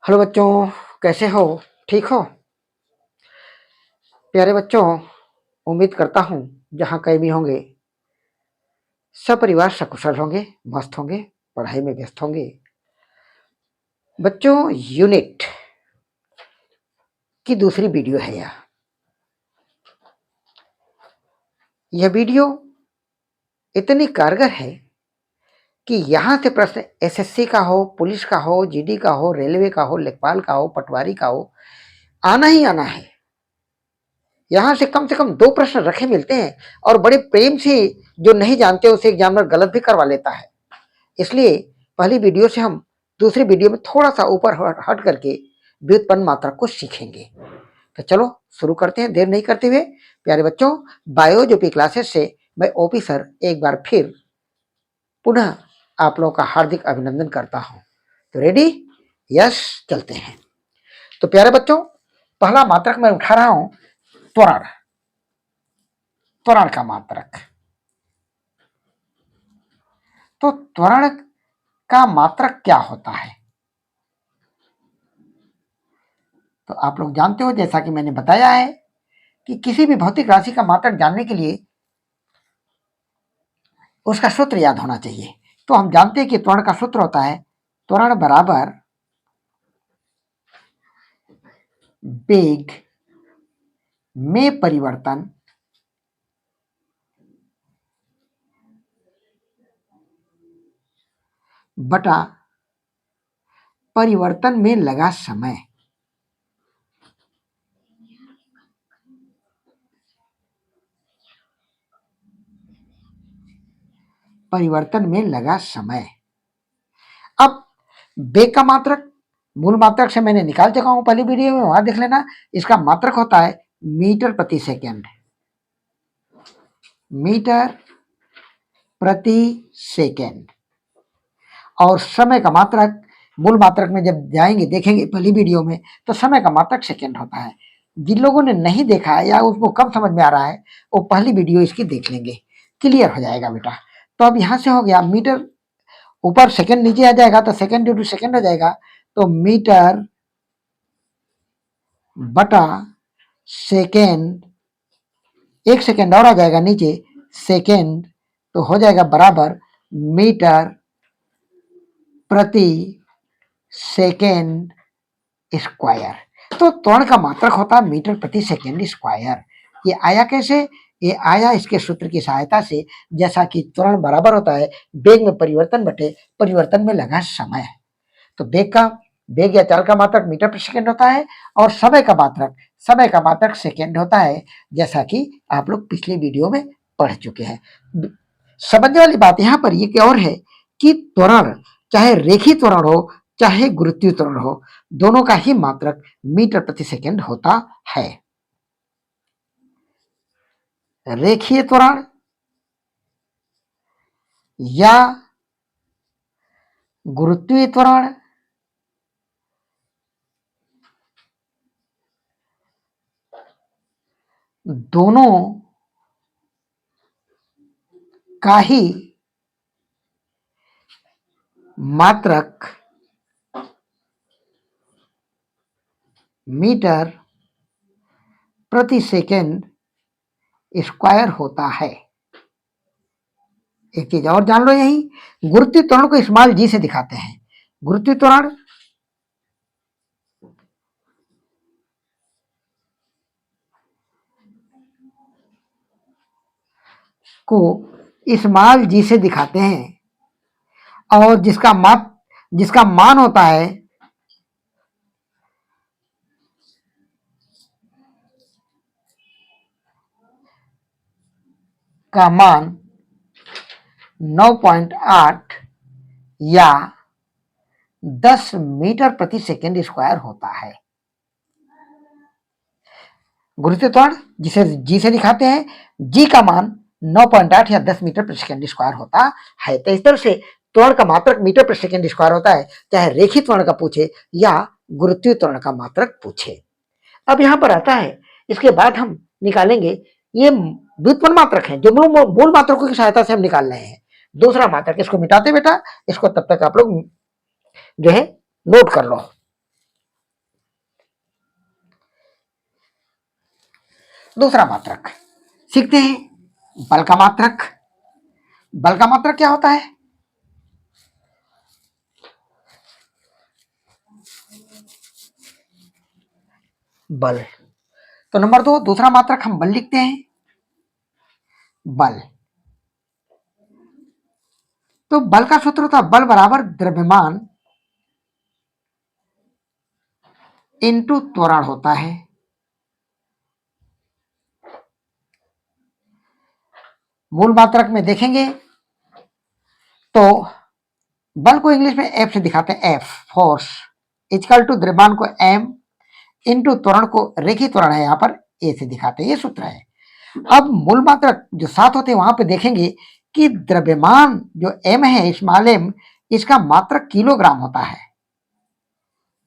Hello बच्चों, कैसे हो? ठीक हो? प्यारे बच्चों, उम्मीद करता हूँ जहाँ कहीं भी होंगे सब परिवार सकुशल होंगे, मस्त होंगे, पढ़ाई में व्यस्त होंगे। बच्चों, यूनिट की दूसरी वीडियो है यह वीडियो इतनी कारगर है कि यहाँ से प्रश्न एसएससी का हो, पुलिस का हो, जीडी का हो, रेलवे का हो, लेखपाल का हो, पटवारी का हो, आना ही आना है। यहाँ से कम 2 प्रश्न रखे मिलते हैं और बड़े प्रेम से जो नहीं जानते उसे एग्जामिनर गलत भी करवा लेता है। इसलिए पहली वीडियो से हम दूसरी वीडियो में थोड़ा सा ऊपर हट करके व्युत्पन्न मात्रा को सीखेंगे। तो चलो शुरू करते हैं, देर नहीं करते हुए। प्यारे बच्चों, बायोलॉजी क्लासेस से मैं ओपी सर एक बार फिर पुनः आप लोगों का हार्दिक अभिनंदन करता हूं। तो रेडी? यस, चलते हैं। तो प्यारे बच्चों, पहला मात्रक मैं उठा रहा हूं, त्वरण। त्वरण का मात्रक। तो त्वरण का मात्रक क्या होता है? तो आप लोग जानते हो, जैसा कि मैंने बताया है कि किसी भी भौतिक राशि का मात्रक जानने के लिए उसका सूत्र याद होना चाहिए। तो हम जानते हैं कि त्वरण का सूत्र होता है त्वरण बराबर वेग में परिवर्तन बटा परिवर्तन में लगा समय। परिवर्तन में लगा समय। अब वेग का मात्रक मूल मात्रक से मैंने निकाल चुका हूं पहली वीडियो में, वहां देख लेना। इसका मात्रक होता है मीटर प्रति सेकेंड। मीटर प्रति सेकेंड। और समय का मात्रक मूल मात्रक में जब जाएंगे देखेंगे पहली वीडियो में, तो समय का मात्रक सेकेंड होता है। जिन लोगों ने नहीं देखा है या उसको कम समझ में आ रहा है, वो पहली वीडियो इसकी देख लेंगे, क्लियर हो जाएगा बेटा। तो अब यहां से हो गया मीटर, ऊपर सेकेंड नीचे आ जाएगा तो सेकेंड ड्यू टू सेकेंड हो जाएगा। तो मीटर बटा सेकेंड, एक सेकेंड और आ जाएगा नीचे, सेकेंड, तो हो जाएगा बराबर मीटर प्रति सेकेंड स्क्वायर। तो त्वरण का मात्रक होता है मीटर प्रति सेकेंड स्क्वायर। ये आया कैसे? ये आया इसके सूत्र की सहायता से, जैसा कि त्वरण बराबर होता है वेग में परिवर्तन बटे परिवर्तन में लगा समय। तो वेग या चाल का मात्रक मीटर प्रति सेकेंड होता है और समय का मात्रक सेकेंड होता है, जैसा कि आप लोग पिछली वीडियो में पढ़ चुके हैं। समझने वाली बात यहां पर ये और है कि त्वरण चाहे रेखीय त्वरण हो चाहे गुरुत्वीय त्वरण हो, दोनों का ही मात्रक मीटर प्रति सेकेंड होता है। रेखीय त्वरण या गुरुत्वीय त्वरण दोनों का ही मात्रक मीटर प्रति सेकेंड स्क्वायर होता है। एक चीज और जान लो, यही गुरुत्वीय त्वरण को स्मॉल जी से दिखाते हैं। गुरुत्वीय त्वरण को स्मॉल जी से दिखाते हैं और जिसका मान होता है का मान 9.8 या 10 मीटर प्रति सेकेंड स्क्वायर होता है। गुरुत्वीय त्वरण जिसे जी से दिखाते हैं, जी का मान 9.8 या 10 मीटर प्रति सेकेंड स्क्वायर होता है। तो इस तरह से त्वरण का मात्रक मीटर प्रति सेकेंड स्क्वायर होता है, चाहे रेखीय त्वरण का पूछे या गुरुत्वीय त्वरण का मात्रक पूछे। अब यहां पर आता है, इसके बाद हम निकालेंगे ये व्युत्पन्न मात्रक है जो मूल मात्रकों की सहायता से हम निकाल रहे हैं। दूसरा मात्रक, इसको मिटाते बेटा, इसको तब तक आप लोग जो है नोट कर लो। दूसरा मात्रक सीखते हैं। बल का मात्रक। बल का मात्रक क्या होता है? बल। तो नंबर 2 दूसरा मात्रक हम बल लिखते हैं, बल। तो बल का सूत्र होता है बल बराबर द्रव्यमान इंटू त्वरण होता है। मूल मात्रक में देखेंगे तो बल को इंग्लिश में एफ से दिखाते हैं, एफ फोर्स इक्वल टू द्रव्यमान को एम इंटू त्वरण को, रेखीय त्वरण है यहाँ पर, ए से दिखाते हैं, ये सूत्र है। अब मूल मात्रक जो साथ होते हैं वहां पे देखेंगे कि द्रव्यमान जो एम है, स्मॉल एम, इसका मात्रक किलोग्राम होता है,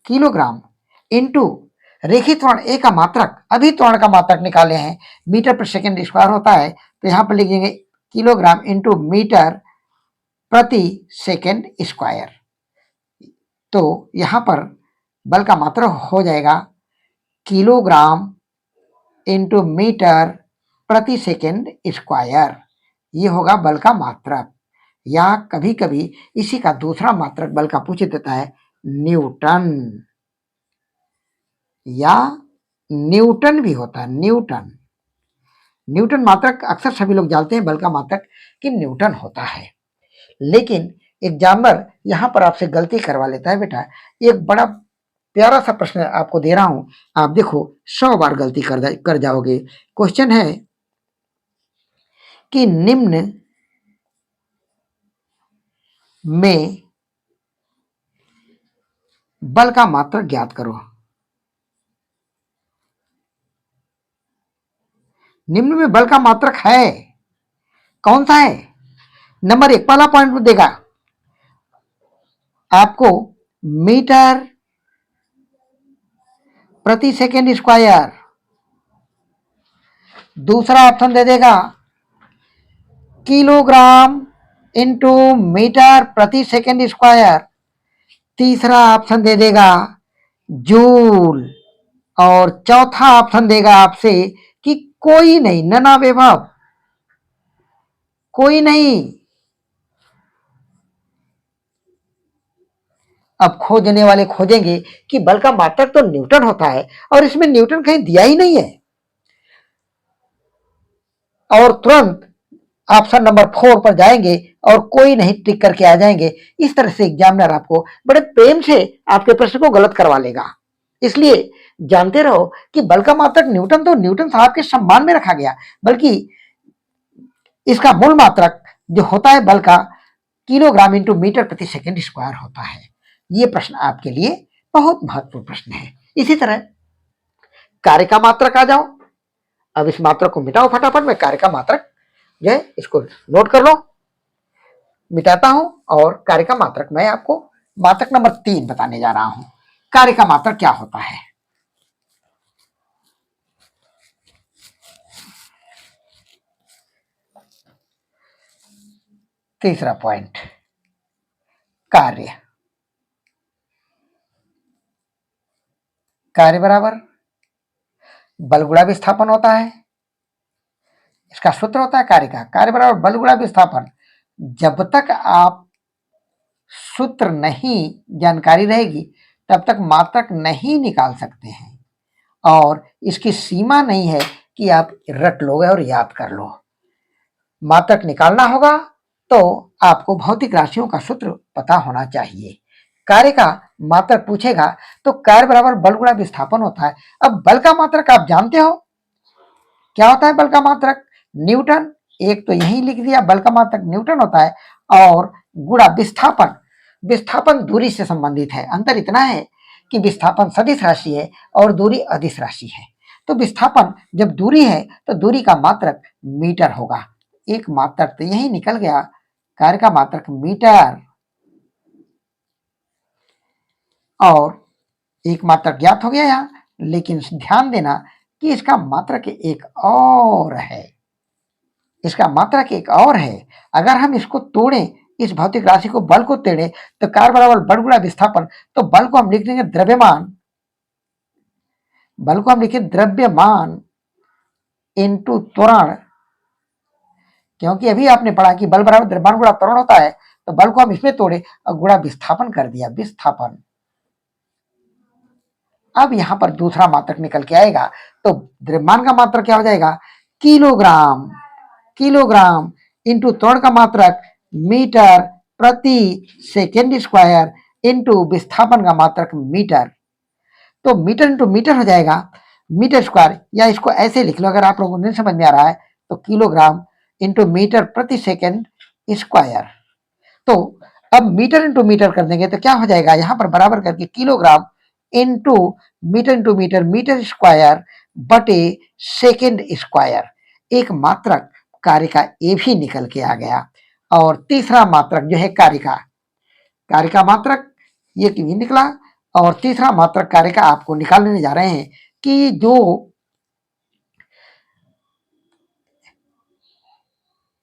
किलोग्राम इंटू रेखीय त्वरण ए का मात्रक, अभी त्वरण का मात्रक निकाले हैं, मीटर पर सेकेंड स्क्वायर होता है, तो यहाँ पर लिखेंगे किलोग्राम इंटू मीटर प्रति सेकेंड स्क्वायर। तो यहां पर बल का मात्रक हो जाएगा किलोग्राम इंटू मीटर प्रति सेकेंड स्क्वायर, ये होगा बल का मात्रक। या कभी कभी इसी का दूसरा मात्रक बल का पूछ देता है न्यूटन, या न्यूटन भी होता है, न्यूटन। न्यूटन मात्रक अक्सर सभी लोग जानते हैं बल का मात्रक कि न्यूटन होता है। लेकिन एग्जामिनर यहां पर आपसे गलती करवा लेता है बेटा। एक बड़ा प्यारा सा प्रश्न आपको दे रहा हूं, आप देखो 100 बार गलती कर जाओगे। क्वेश्चन है कि निम्न में बल का मात्रक ज्ञात करो। निम्न में बल का मात्रक है, कौन सा है? नंबर 1 वाला पॉइंट देगा आपको मीटर प्रति सेकेंड स्क्वायर, दूसरा ऑप्शन दे देगा किलोग्राम इंटू मीटर प्रति सेकेंड स्क्वायर, तीसरा ऑप्शन दे देगा जूल, और चौथा ऑप्शन देगा आपसे कि कोई नहीं, नन ऑफ अबव, कोई नहीं। अब खोजने वाले खोजेंगे कि बल का मात्रक तो न्यूटन होता है और इसमें न्यूटन कहीं दिया ही नहीं है, और तुरंत ऑप्शन नंबर 4 पर जाएंगे और कोई नहीं टिक करके आ जाएंगे। इस तरह से एग्जामिनर आपको बड़े प्रेम से आपके प्रश्न को गलत करवा लेगा। इसलिए जानते रहो कि बल का मात्रक न्यूटन तो न्यूटन साहब के सम्मान में रखा गया, बल्कि इसका मूल मात्रक जो होता है बल का किलोग्राम इंटू मीटर प्रति सेकेंड स्क्वायर होता है। ये प्रश्न आपके लिए बहुत महत्वपूर्ण प्रश्न है। इसी तरह कार्य का मात्रक आ जाओ। अब इस मात्रक को मिटाओ फटाफट, मैं कार्य का मात्रक जो है इसको नोट कर लो, मिटाता हूं, और कार्य का मात्रक मैं आपको मात्रक नंबर 3 बताने जा रहा हूं। कार्य का मात्रक क्या होता है? तीसरा पॉइंट, कार्य। कार्य बराबर बल गुणा विस्थापन होता है, इसका सूत्र होता है कार्य का, कार्य बराबर बल गुणा विस्थापन। जब तक आप सूत्र नहीं जानकारी रहेगी तब तक मात्रक नहीं निकाल सकते हैं, और इसकी सीमा नहीं है कि आप रट लोगे और याद कर लो। मात्रक निकालना होगा तो आपको भौतिक राशियों का सूत्र पता होना चाहिए। कार्य का मात्रक पूछेगा तो कार्य बराबर बल गुणा विस्थापन होता है। अब बल का मात्रक आप जानते हो क्या होता है? बल का मात्रक न्यूटन, एक तो यही लिख दिया, बल का मात्रक न्यूटन होता है, और गुणा विस्थापन, विस्थापन दूरी से संबंधित है। अंतर इतना है कि विस्थापन सदिश राशि है और दूरी अदिश राशि है। तो विस्थापन जब दूरी है तो दूरी का मात्रक मीटर होगा। एक मात्रक तो यही निकल गया, कार्य का मात्रक मीटर, और एक मात्रक ज्ञात हो गया यहाँ। लेकिन ध्यान देना कि इसका मात्रक एक और है, इसका मात्रक एक और है। अगर हम इसको तोड़ें, इस भौतिक राशि को, बल को तोड़ें, तो कार्य बराबर बल गुणा विस्थापन, तो बल को हम लिख देंगे द्रव्यमान, बल को हम लिखे द्रव्यमान इंटू त्वरण, क्योंकि अभी आपने पढ़ा कि बल बराबर द्रव्यमान गुणा त्वरण होता है, तो बल को हम इसमें तोड़े और गुणा विस्थापन कर दिया, विस्थापन। अब यहां पर दूसरा मात्रक निकल के आएगा, तो द्रव्यमान का मात्रक क्या हो जाएगा, किलोग्राम, किलोग्राम इंटू त्वरण का मात्रक मीटर प्रति सेकेंड स्क्वायर इंटू विस्थापन का मात्रक मीटर। तो मीटर इंटू मीटर हो जाएगा मीटर स्क्वायर, या इसको ऐसे लिख लो अगर आप लोगों को नहीं समझ में आ रहा है, तो किलोग्राम इंटू मीटर प्रति सेकेंड स्क्वायर। तो अब मीटर इंटू मीटर कर देंगे तो क्या हो जाएगा, यहां पर बराबर करके kilogram into metre, metre square बटे सेकेंड स्क्वायर। एक मात्रक कार्य का ए भी निकल के आ गया, और तीसरा मात्रक जो है कार्य का मात्रक ये भी निकला, और तीसरा मात्रक कार्य का आपको निकालने जा रहे हैं कि जो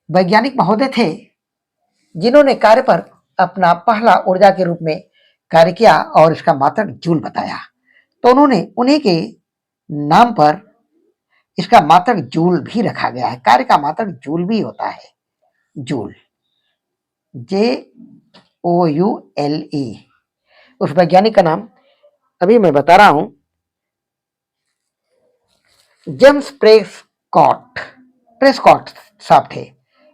वैज्ञानिक महोदय थे जिन्होंने कार्य पर अपना पहला ऊर्जा के रूप में कार्य किया और इसका मात्रक जूल बताया, तो उन्हीं के नाम पर इसका मात्रक जूल भी रखा गया है। कार्य का मात्रक जूल भी होता है, जूल, JOULE। उस वैज्ञानिक का नाम अभी मैं बता रहा हूं, जेम्स प्रेस्कॉट साहब थे,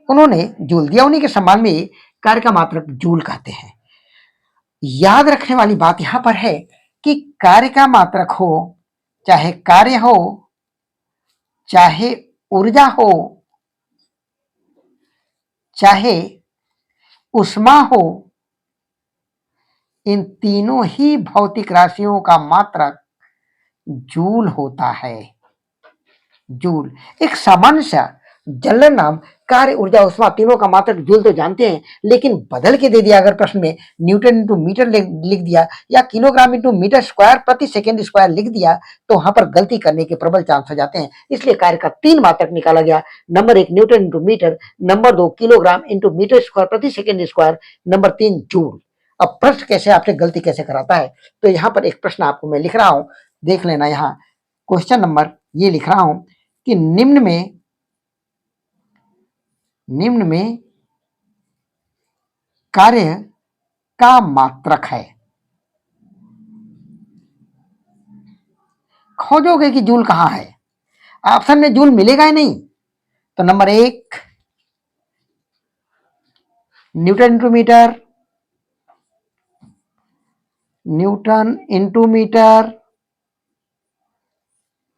उन्होंने जूल दिया, उन्हीं के सम्मान में कार्य का मात्रक जूल कहते हैं। याद रखने वाली बात यहां पर है कि कार्य का मात्रक हो, चाहे कार्य हो, चाहे ऊर्जा हो, चाहे उष्मा हो, इन तीनों ही भौतिक राशियों का मात्रक जूल होता है। जूल एक सामान्य सा जलन नाम, कार्य ऊर्जा उष्मा तीनों का मात्रक जूल तो जानते हैं, लेकिन बदल के दे दिया अगर प्रश्न में न्यूटन इंटू मीटर लिख दिया या किलोग्राम इंटू मीटर स्क्वायर प्रति सेकेंड स्क्वायर लिख दिया, तो वहां पर गलती करने के प्रबल चांस हो जाते हैं। इसलिए कार्य का 3 मात्रक निकाला गया, number 1 newton into metre, number 2 kilogram into metre square प्रति सेकेंड स्क्वायर, नंबर 3 जूल। अब प्रश्न कैसे आपसे गलती कैसे कराता है, तो यहाँ पर एक प्रश्न आपको मैं लिख रहा हूं, देख लेना। यहाँ क्वेश्चन नंबर ये लिख रहा हूं कि निम्न में कार्य का मात्रक है। खोजोगे कि जूल कहां है, ऑप्शन में जूल मिलेगा ही नहीं, तो number 1 newton into metre, newton into metre,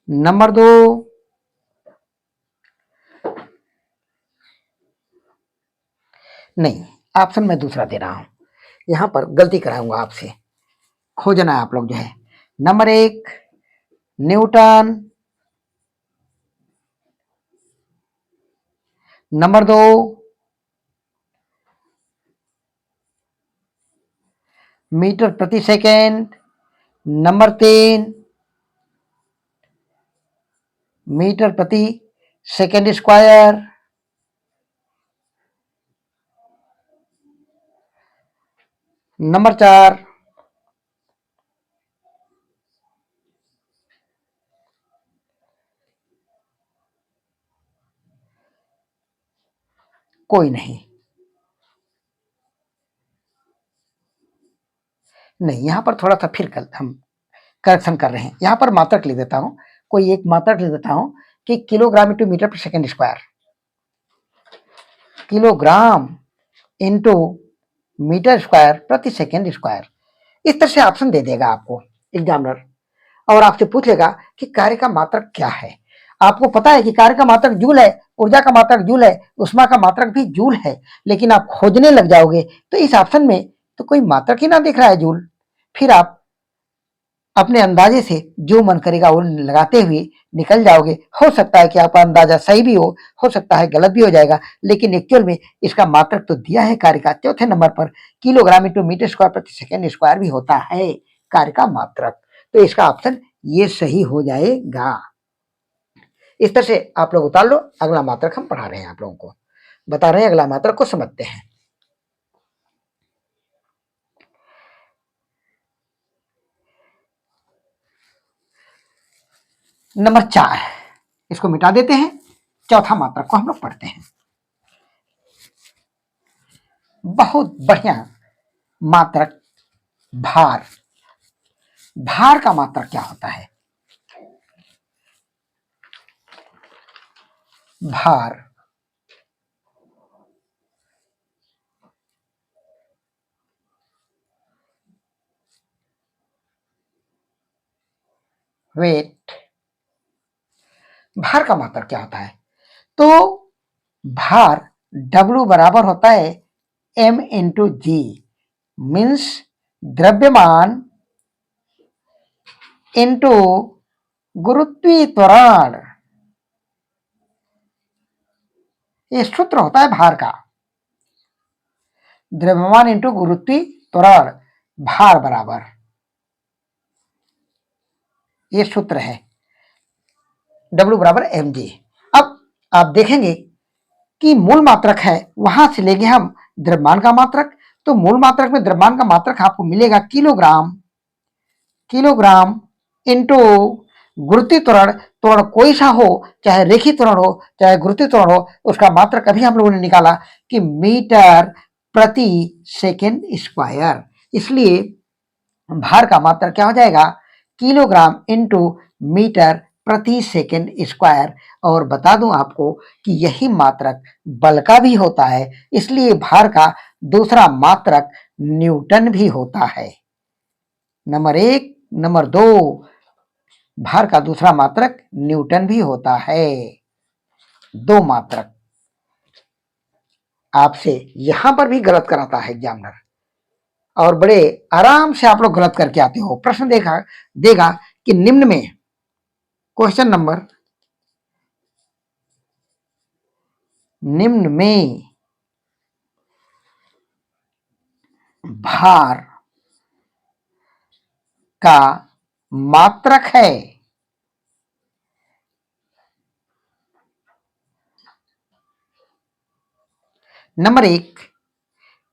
number 2 नहीं, ऑप्शन में दूसरा दे रहा हूं, यहां पर गलती कराऊंगा आपसे, खोजना है आप लोग जो है। नंबर 1 न्यूटन, नंबर 2 मीटर प्रति सेकेंड, नंबर 3 मीटर प्रति सेकेंड स्क्वायर, नंबर 4 कोई नहीं, यहां पर थोड़ा सा फिर हम करेक्शन कर रहे हैं, यहां पर मात्रक लिख देता हूं, कोई एक मात्रक लिख देता हूं कि किलोग्राम इंटू मीटर पर second square, kilogram into metre square प्रति सेकेंड स्क्वायर। इस तरह से ऑप्शन दे देगा आपको एग्जामिनर, और आपसे पूछेगा कि कार्य का मात्रक क्या है। आपको पता है कि कार्य का मात्रक जूल है, ऊर्जा का मात्रक जूल है, उष्मा का मात्रक भी जूल है, लेकिन आप खोजने लग जाओगे तो इस ऑप्शन में तो कोई मात्रक ही ना दिख रहा है जूल, फिर आप अपने अंदाजे से जो मन करेगा वो लगाते हुए निकल जाओगे। हो सकता है कि आपका अंदाजा सही भी हो सकता है गलत भी हो जाएगा, लेकिन एक्चुअल में इसका मात्रक तो दिया है कार्य का। चौथे नंबर पर किलोग्राम इंटू मीटर स्क्वायर प्रति सेकेंड स्क्वायर भी होता है कार्य का मात्रक, तो इसका ऑप्शन ये सही हो जाएगा। इस तरह से आप लोग उतार लो। अगला मात्रक हम पढ़ा रहे हैं, आप लोगों को बता रहे हैं, अगला मात्रक को समझते हैं। नंबर 4 इसको मिटा देते हैं, चौथा मात्रक को हम लोग पढ़ते हैं। बहुत बढ़िया मात्रक भार। भार का मात्रक क्या होता है? भार वेट। भार का मात्रक क्या होता है? तो भार W बराबर होता है m इंटू जी, मीन्स द्रव्यमान इंटू गुरुत्वीय त्वरण। ये सूत्र होता है भार का, द्रव्यमान इंटू गुरुत्वीय त्वरण, भार बराबर, ये सूत्र है W बराबर mg। अब आप देखेंगे कि मूल मात्रक है, वहां से लेंगे हम द्रव्यमान का मात्रक। तो मूल मात्रक में द्रव्यमान का मात्रक आपको मिलेगा किलोग्राम। किलोग्राम इंटू गुरुत्वीय त्वरण, त्वरण कोई सा हो, चाहे रेखीय त्वरण हो चाहे गुरुत्वीय त्वरण हो, उसका मात्रक अभी हम लोगों ने निकाला कि मीटर प्रति सेकेंड स्क्वायर। इसलिए भार का मात्रक क्या हो जाएगा? किलोग्राम इंटू मीटर प्रति सेकेंड स्क्वायर। और बता दूं आपको कि यही मात्रक बल का भी होता है, इसलिए भार का दूसरा मात्रक न्यूटन भी होता है। नंबर 1, नंबर 2, भार का दूसरा मात्रक न्यूटन भी होता है। दो मात्रक। आपसे यहां पर भी गलत कराता है एग्जामिनर, और बड़े आराम से आप लोग गलत करके आते हो। प्रश्न देगा कि निम्न में, क्वेश्चन नंबर, निम्न में भार का मात्रक है नंबर 1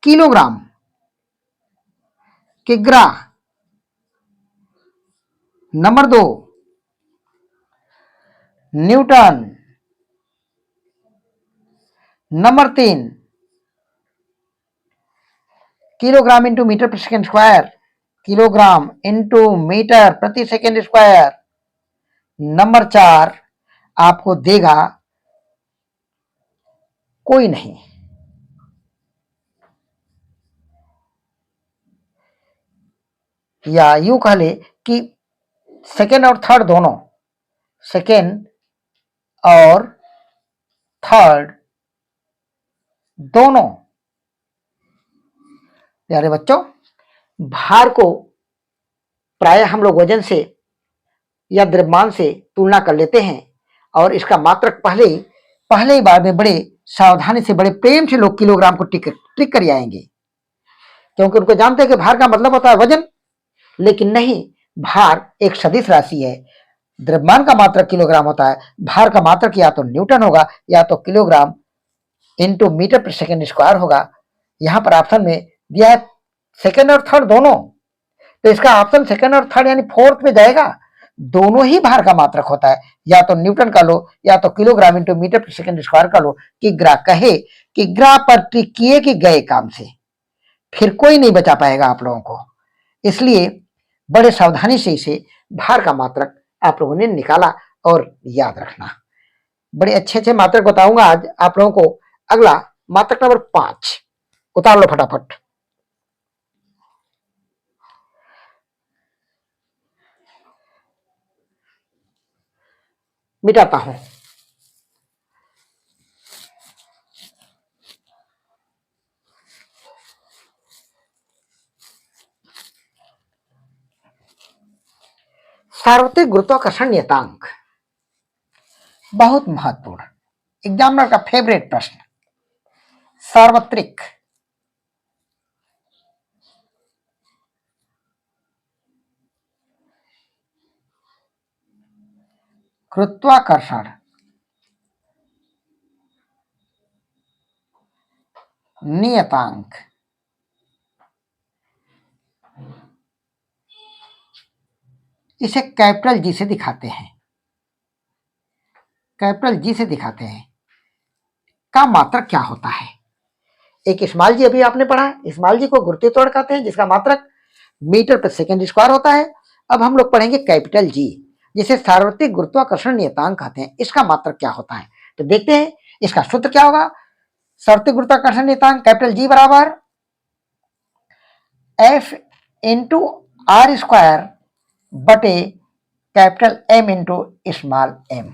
किलोग्राम, किग्रा, number 2 newton, number 3 kilogram into metre प्रति second square, kilogram into metre प्रति सेकेंड स्क्वायर, नंबर 4 आपको देगा कोई नहीं। या यूं कह ले कि सेकेंड और थर्ड दोनों, सेकेंड और थर्ड दोनों। प्यारे बच्चों, भार को प्राय हम लोग वजन से या द्रव्यमान से तुलना कर लेते हैं, और इसका मात्रक पहले ही बार में बड़े सावधानी से, बड़े प्रेम से लोग किलोग्राम को टिक कर आएंगे, क्योंकि उनको जानते हैं कि भार का मतलब होता है वजन। लेकिन नहीं, भार एक सदिश राशि है। द्रव्यमान का मात्रक किलोग्राम होता है, भार का मात्रक या तो न्यूटन होगा या तो किलोग्राम इंटू मीटर प्रति सेकेंड स्क्वायर होगा। यहां पर ऑप्शन में दिया है सेकेंड और थर्ड दोनों, तो इसका ऑप्शन सेकेंड और थर्ड यानी फोर्थ में जाएगा। दोनों ही भार का मात्रक होता है, या तो न्यूटन का लो या तो किलोग्राम इंटू मीटर प्रति सेकेंड स्क्वायर का लो। कि ग्रा कहे कि ग्रा पर टिक किए कि गए काम से, फिर कोई नहीं बचा पाएगा आप लोगों को। इसलिए बड़े सावधानी से इसे भार का मात्रक आप लोगों ने निकाला और याद रखना। बड़े अच्छे अच्छे मात्रक बताऊंगा आज आप लोगों को। अगला मात्रक नंबर 5 उतार लो फटाफट। मिटाता हूं। सार्वत्रिक गुरुत्वाकर्षण नियतांक, बहुत महत्वपूर्ण, एग्जामिनर का फेवरेट प्रश्न। सार्वत्रिक गुरुत्वाकर्षण नियतांक इसे कैपिटल जी से दिखाते हैं। कैपिटल जी से दिखाते हैं का मात्रक क्या होता है। एक स्मॉल जी अभी आपने पढ़ा, स्मॉल जी को गुरुत्वीय त्वरण कहते हैं जिसका मात्रक मीटर पर सेकेंड स्क्वायर होता है। अब हम लोग पढ़ेंगे कैपिटल जी जिसे सार्वत्रिक गुरुत्वाकर्षण नियतांक कहते हैं, इसका मात्रक क्या होता है। तो देखते हैं इसका सूत्र क्या होगा। सार्वत्रिक गुरुत्वाकर्षण नियतांक कैपिटल जी बराबर एफ इंटू आर स्क्वायर बटे capital M into small m.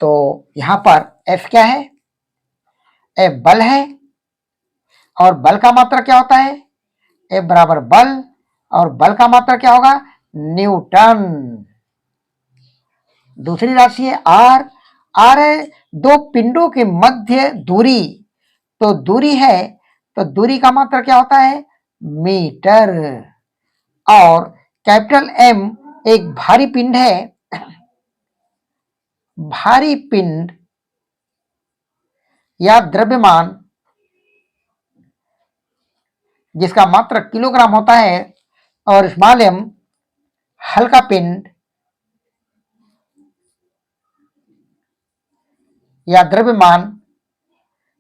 तो यहां पर एफ क्या है, एफ बल है और बल का मात्रक क्या होता है, एफ बराबर बल और बल का मात्रक क्या होगा, न्यूटन। दूसरी राशि है आर, आर है दो पिंडों के मध्य दूरी, तो दूरी है तो दूरी का मात्रक क्या होता है, मीटर। और कैपिटल एम एक भारी पिंड है, भारी पिंड या द्रव्यमान जिसका मात्रक किलोग्राम होता है, और स्मॉल एम हल्का पिंड या द्रव्यमान,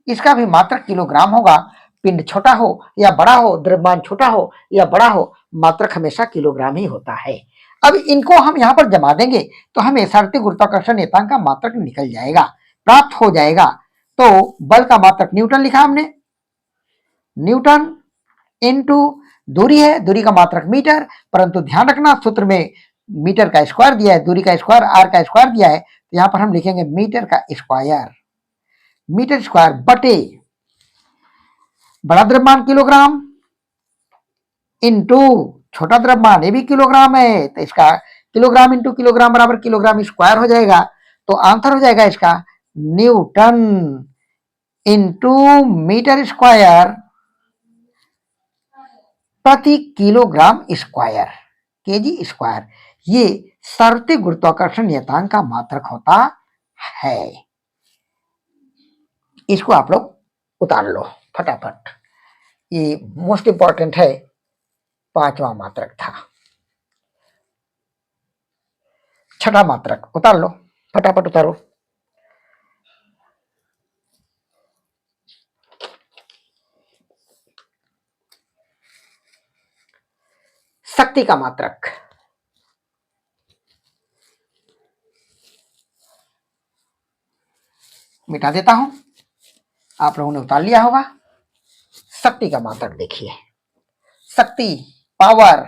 इसका भी मात्रक किलोग्राम होगा। पिंड छोटा हो या बड़ा हो, द्रव्यमान छोटा हो या बड़ा हो, मात्रक हमेशा किलोग्राम ही होता है। अब इनको हम यहां पर जमा देंगे तो हमें सार्वत्रिक गुरुत्वाकर्षण नियतांक का मात्रक निकल जाएगा, प्राप्त हो जाएगा। तो बल का मात्रक न्यूटन लिखा हमने, न्यूटन इंटू दूरी है, दूरी का मात्रक मीटर, परंतु ध्यान रखना सूत्र में मीटर का स्क्वायर दिया है, दूरी का स्क्वायर आर का स्क्वायर दिया है, तो यहां पर हम लिखेंगे मीटर का स्क्वायर, मीटर स्क्वायर बटे बड़ा द्रव्यमान किलोग्राम इंटू छोटा द्रव्यमान ये भी किलोग्राम है, तो इसका किलोग्राम इंटू किलोग्राम बराबर किलोग्राम स्क्वायर हो जाएगा। तो आंसर हो जाएगा इसका न्यूटन इंटू मीटर स्क्वायर प्रति किलोग्राम स्क्वायर, केजी स्क्वायर। ये सार्वत्रिक गुरुत्वाकर्षण नियतांक का मात्रक होता है। इसको आप लोग उतार लो फटाफट, ये मोस्ट इंपॉर्टेंट है, पांचवा मात्रक था। छठा मात्रक उतार लो, फटाफट उतारो। शक्ति का मात्रक, मिटा देता हूं, आप लोगों ने उतार लिया होगा। शक्ति का मात्रक देखिए, शक्ति पावर,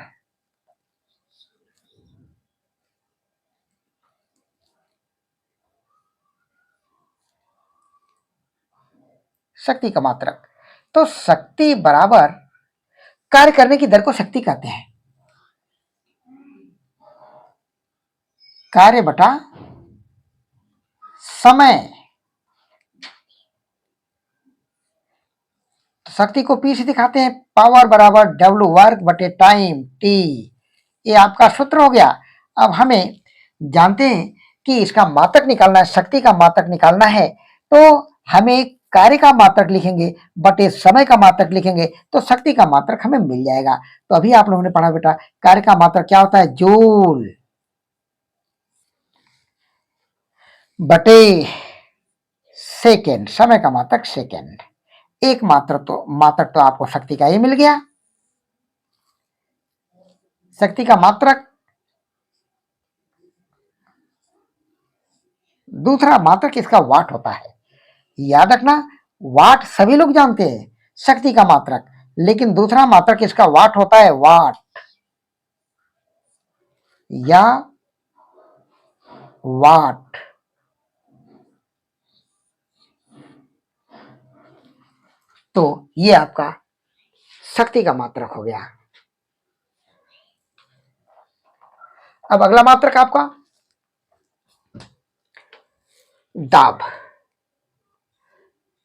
शक्ति का मात्रक, तो शक्ति बराबर कार्य करने की दर को शक्ति कहते हैं, कार्य बटा समय। तो शक्ति को पी से दिखाते हैं, पावर बराबर डब्ल्यू वर्क बटे टाइम टी, ये आपका सूत्र हो गया। अब हमें जानते हैं कि इसका मात्रक निकालना है, शक्ति का मात्रक निकालना है, तो हमें कार्य का मात्रक लिखेंगे बटे समय का मात्रक लिखेंगे तो शक्ति का मात्रक हमें मिल जाएगा। तो अभी आप लोगों ने पढ़ा बेटा कार्य का मात्रक क्या होता है, जूल बटे सेकेंड, समय का मात्रक सेकेंड। एक मात्रक तो आपको शक्ति का ही मिल गया। शक्ति का मात्रक, दूसरा मात्रक इसका वाट होता है, याद रखना वाट सभी लोग जानते हैं शक्ति का मात्रक, लेकिन दूसरा मात्रक इसका वाट होता है, वाट या वाट। तो ये आपका शक्ति का मात्रक हो गया। अब अगला मात्रक आपका दाब,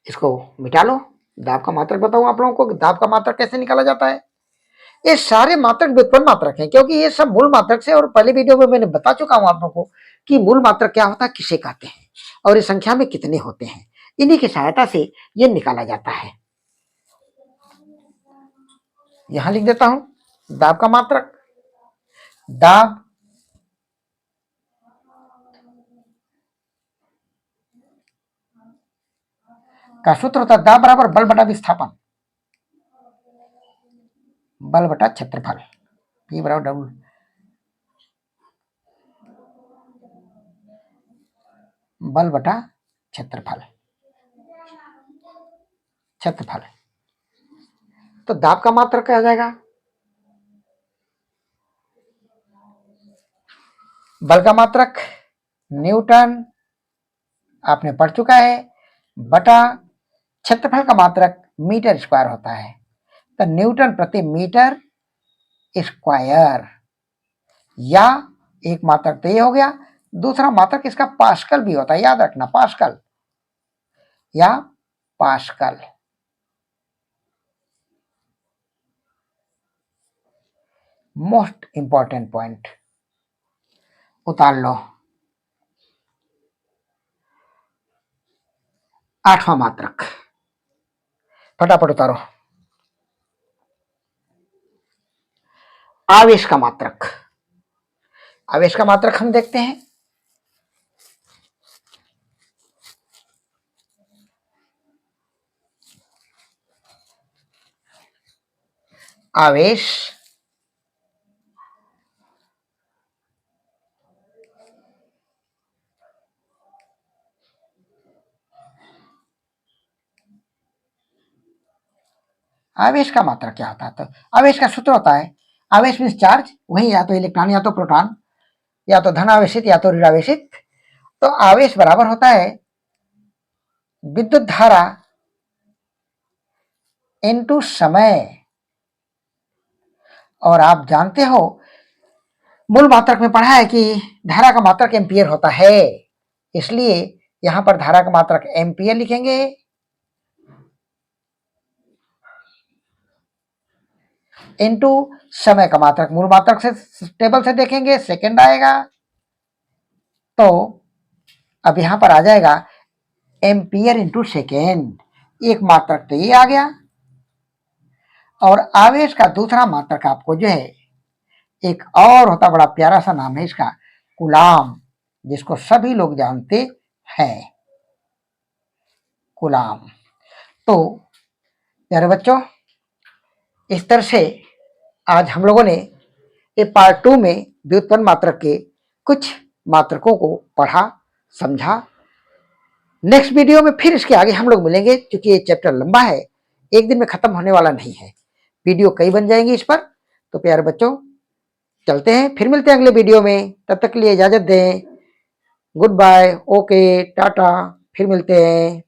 इसको मिटा लो। दाब का मात्रक बताऊं आप लोगों को, दाब का मात्रक कैसे निकाला जाता है। ये सारे मात्रक व्युत्पन्न मात्रक हैं क्योंकि ये सब मूल मात्रक से, और पहले वीडियो में मैंने बता चुका हूं आप लोगों को कि मूल मात्रक क्या होता है, किसे कहते हैं और इस संख्या में कितने होते हैं, इन्हीं की सहायता से ये निकाला जाता है। यहां लिख देता हूं दाब का मात्रक, दाब का सूत्र होता है दाब बराबर बल बटा विस्थापन, बल बटा क्षेत्रफल, P बराबर डब्ल्यू, बल बटा क्षेत्रफल, क्षेत्रफल। तो दाब का मात्रक क्या आ जाएगा, बल का मात्रक न्यूटन आपने पढ़ चुका है, बटा क्षेत्रफल का मात्रक मीटर स्क्वायर होता है, तो न्यूटन प्रति मीटर स्क्वायर, या एक मात्रक तो ये हो गया, दूसरा मात्रक इसका पास्कल भी होता है, याद रखना पास्कल या पास्कल। मोस्ट इंपॉर्टेंट पॉइंट उतार लो। 8वां मात्रक फटाफट उतारो, आवेश का मात्रक। आवेश का मात्रक हम देखते हैं, आवेश आवेश का मात्रक क्या होता है, तो आवेश का सूत्र होता है, आवेश मीन्स चार्ज, वही या तो इलेक्ट्रॉन या तो प्रोटॉन, या तो धन आवेशित या तो ऋण आवेशित। तो आवेश बराबर होता है विद्युत धारा इनटू समय, और आप जानते हो मूल मात्रक में पढ़ा है कि धारा का मात्रक एम्पियर होता है, इसलिए यहां पर धारा का मात्रक एम्पियर लिखेंगे, इनटू समय का मात्रक मूल मात्रक से टेबल से देखेंगे सेकंड आएगा, तो अब यहां पर आ जाएगा एम्पियर इंटू सेकेंड, एक मात्रक तो ये आ गया, और आवेश का दूसरा मात्रक आपको जो है एक और होता, बड़ा प्यारा सा नाम है इसका, कूलाम, जिसको सभी लोग जानते हैं, कूलाम। तो प्यारे बच्चों, इस तरह से आज हम लोगों ने ये पार्ट 2 में व्युत्पन्न मात्रक के कुछ मात्रकों को पढ़ा समझा। नेक्स्ट वीडियो में फिर इसके आगे हम लोग मिलेंगे, क्योंकि ये चैप्टर लंबा है, एक दिन में खत्म होने वाला नहीं है, वीडियो कई बन जाएंगे इस पर। तो प्यारे बच्चों चलते हैं, फिर मिलते हैं अगले वीडियो में, तब तक के लिए इजाजत दें, गुड बाय, ओके, टाटा, फिर मिलते हैं।